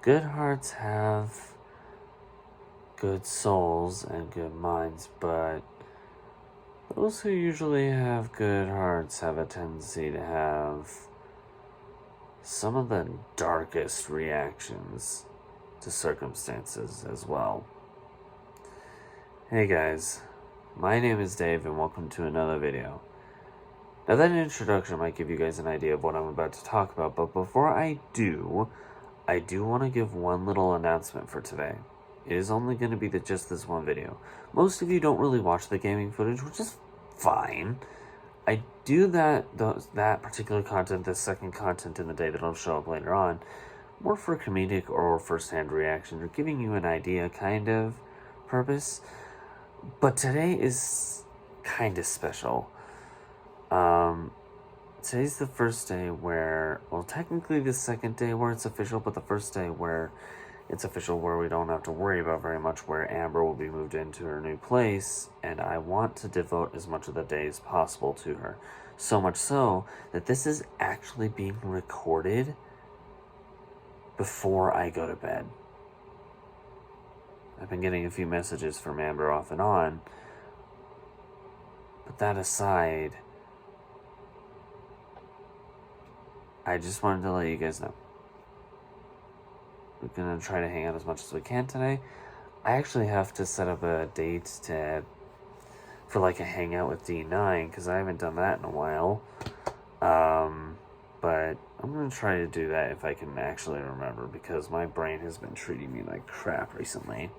Good hearts have good souls and good minds, but those who usually have good hearts have a tendency to have some of the darkest reactions to circumstances as well. Hey guys, my name is Dave and welcome to another video. Now that introduction might give you guys an idea of what I'm about to talk about, but before I do want to give one little announcement for today. It is only going to be just this one video. Most of you don't really watch the gaming footage, which is fine. I do that particular content, the second content in the day that'll show up later on, more for comedic or first-hand reaction, or giving you an idea kind of purpose. But today is kind of special. Today's the first day where, well, technically the second day where it's official, but the first day where it's official where we don't have to worry about very much, where Amber will be moved into her new place, and I want to devote as much of the day as possible to her. So much so that this is actually being recorded before I go to bed. I've been getting a few messages from Amber off and on, but that aside, I just wanted to let you guys know. We're going to try to hang out as much as we can today. I actually have to set up a date for like a hangout with D9, because I haven't done that in a while. But I'm going to try to do that if I can actually remember, because my brain has been treating me like crap recently.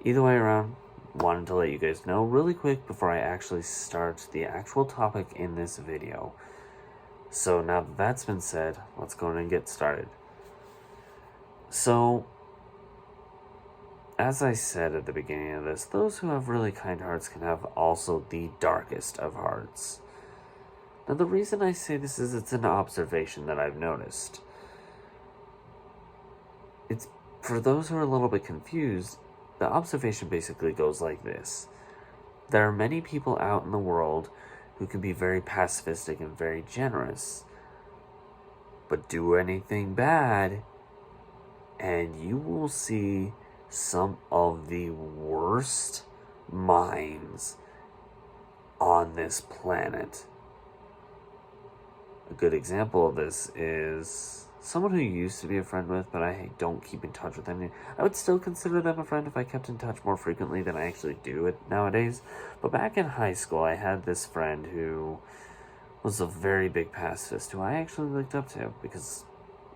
Either way around, wanted to let you guys know really quick before I actually start the actual topic in this video. So now that that's been said, let's go and get started. So, as I said at the beginning of this, those who have really kind hearts can have also the darkest of hearts. Now the reason I say this is it's an observation that I've noticed. It's for those who are a little bit confused, the observation basically goes like this. There are many people out in the world who can be very pacifistic and very generous, but do anything bad, and you will see some of the worst minds on this planet. A good example of this is someone who you used to be a friend with, but I don't keep in touch with them. I would still consider them a friend if I kept in touch more frequently than I actually do it nowadays. But back in high school, I had this friend who was a very big pacifist who I actually looked up to because,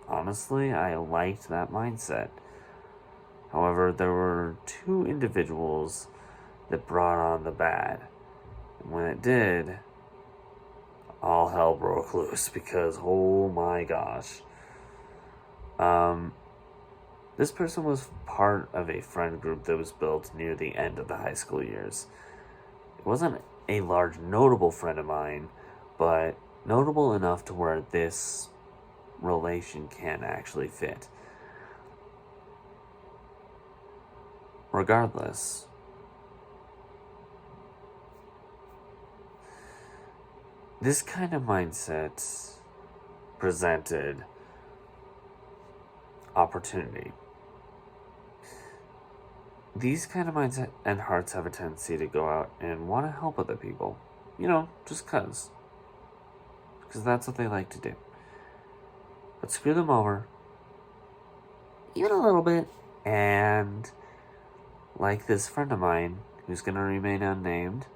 honestly, I liked that mindset. However, there were two individuals that brought on the bad. And when it did, all hell broke loose because, oh my gosh. This person was part of a friend group that was built near the end of the high school years. It wasn't a large, notable friend of mine, but notable enough to where this relation can actually fit. Regardless, this kind of mindset presented opportunity. These kind of minds and hearts have a tendency to go out and want to help other people. You know, just because that's what they like to do. But screw them over, even a little bit, and like this friend of mine, who's going to remain unnamed,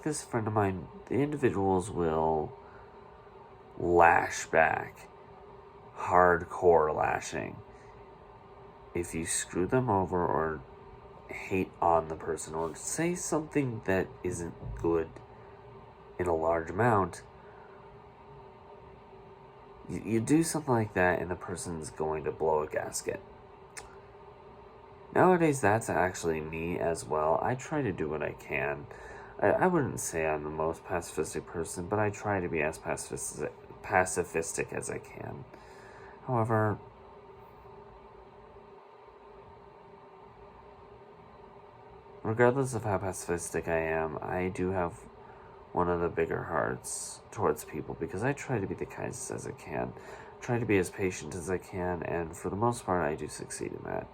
this friend of mine, the individuals will lash back, hardcore lashing. If you screw them over or hate on the person or say something that isn't good in a large amount, you do something like that and the person's going to blow a gasket. Nowadays, that's actually me as well. I try to do what I can. I wouldn't say I'm the most pacifistic person, but I try to be as pacifistic as I can. However, regardless of how pacifistic I am, I do have one of the bigger hearts towards people because I try to be the kindest as I can, try to be as patient as I can, and for the most part, I do succeed in that.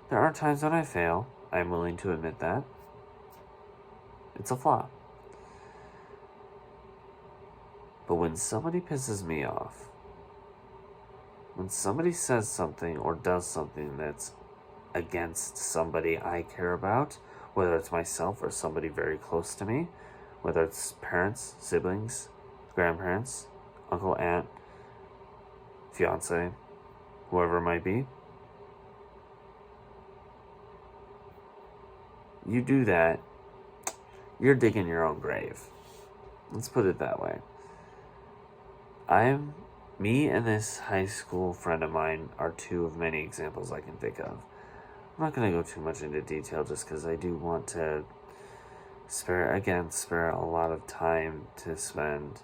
There are times when I fail. I'm willing to admit that. It's a flaw. But when somebody pisses me off, when somebody says something or does something that's against somebody I care about, whether it's myself or somebody very close to me, whether it's parents, siblings, grandparents, uncle, aunt, fiance, whoever it might be, you do that, you're digging your own grave. Let's put it that way. Me and this high school friend of mine are two of many examples I can think of. I'm not going to go too much into detail just because I do want to spare a lot of time to spend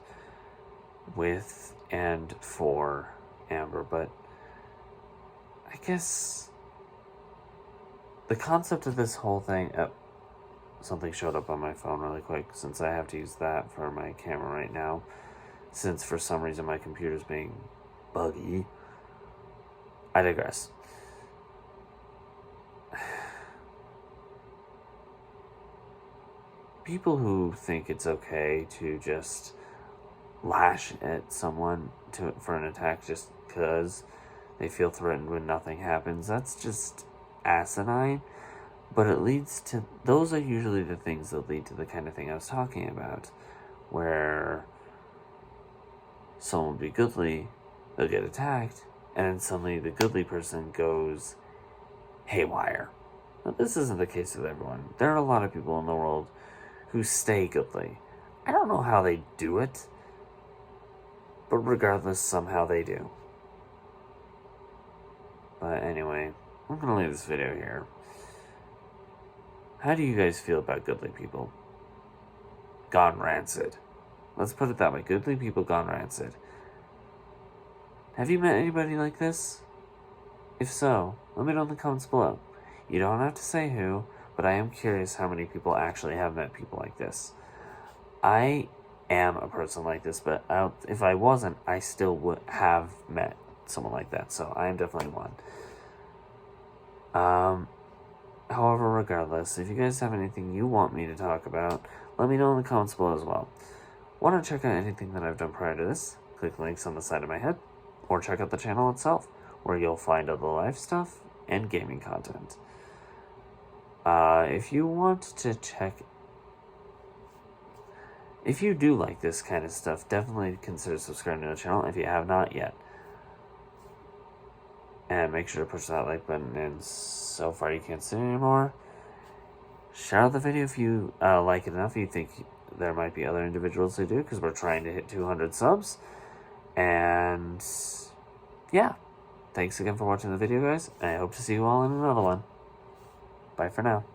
with and for Amber, but I guess the concept of this whole thing, something showed up on my phone really quick since I have to use that for my camera right now, since for some reason my computer's being buggy. I digress. People who think it's okay to just lash at someone for an attack just because they feel threatened when nothing happens, that's just asinine. But it leads to, those are usually the things that lead to the kind of thing I was talking about, where someone will be goodly, they'll get attacked, and then suddenly the goodly person goes haywire. Now, this isn't the case with everyone. There are a lot of people in the world who stay goodly. I don't know how they do it, but regardless, somehow they do. But anyway, I'm going to leave this video here. How do you guys feel about goodly people? Gone rancid. Let's put it that way. Goodly people gone rancid. Have you met anybody like this? If so, let me know in the comments below. You don't have to say who, but I am curious how many people actually have met people like this. I am a person like this, but if I wasn't, I still would have met someone like that, so I am definitely one. However, regardless, if you guys have anything you want me to talk about, let me know in the comments below as well. Want to check out anything that I've done prior to this? Click links on the side of my head, or check out the channel itself, where you'll find other life stuff and gaming content. If you want to if you do like this kind of stuff, definitely consider subscribing to the channel if you have not yet. And make sure to push that like button, and so far you can't see it anymore. Share out the video if you like it enough. You think there might be other individuals who do, because we're trying to hit 200 subs. And yeah, thanks again for watching the video, guys. I hope to see you all in another one. Bye for now.